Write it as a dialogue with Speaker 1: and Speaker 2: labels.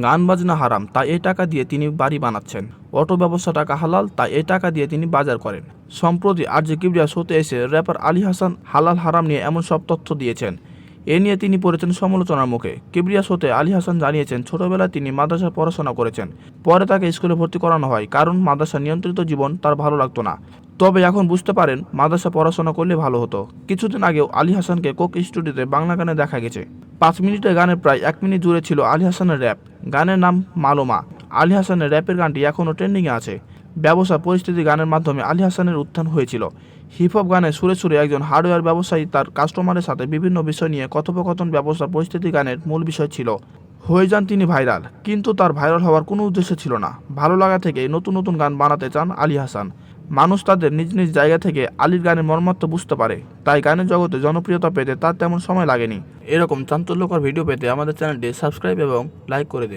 Speaker 1: গান বাজনা হারাম, তাই এই টাকা দিয়ে তিনি বাড়ি বানাচ্ছেন। অটো ব্যবসা টাকা হালাল, তাই এই টাকা দিয়ে তিনি বাজার করেন। সম্প্রতি আরজে কিবরিয়া শোতে এসে র্যাপার আলী হাসান হালাল হারাম নিয়ে এমন সব তথ্য দিয়েছেন। এ নিয়ে তিনি পড়েছেন সমালোচনার মুখে। কিবরিয়া শোতে আলী হাসান জানিয়েছেন, ছোটবেলায় তিনি মাদ্রাসায় পড়াশোনা করেছেন। পরে তাকে স্কুলে ভর্তি করানো হয়, কারণ মাদ্রাসা নিয়ন্ত্রিত জীবন তার ভালো লাগতো না। তবে এখন বুঝতে পারেন মাদ্রাসা পড়াশোনা করলে ভালো হতো। কিছুদিন আগেও আলী হাসানকে কোক স্টুডিওতে বাংলা গানে দেখা গেছে। 5 মিনিটের গানের প্রায় 1 মিনিট জুড়ে ছিল আলী হাসানের র্যাপ। গানের নাম মালোমা। আলী হাসানের র্যাপের গানটি এখনও ট্রেন্ডিংয়ে আছে। ব্যবসা পরিস্থিতি গানের মাধ্যমে আলী হাসানের উত্থান হয়েছিল। হিপহপ গানের সুরে সুরে একজন হার্ডওয়্যার ব্যবসায়ী তার কাস্টমারের সাথে বিভিন্ন বিষয় নিয়ে কথোপকথন ব্যবসা পরিস্থিতি গানের মূল বিষয় ছিল। হয়ে যান তিনি ভাইরাল, কিন্তু তার ভাইরাল হওয়ার কোনো উদ্দেশ্য ছিল না। ভালো লাগা থেকে নতুন নতুন গান বানাতে চান আলী হাসান। মানুষ তাদের নিজ নিজ জায়গা থেকে আলীর গানের মর্মার্থ বুঝতে পারে, তাই গানের জগতে জনপ্রিয়তা পেতে তার তেমন সময় লাগেনি। এরকম চাঞ্চল্যকর ভিডিও পেতে আমাদের চ্যানেলটি সাবস্ক্রাইব এবং লাইক করে দিন।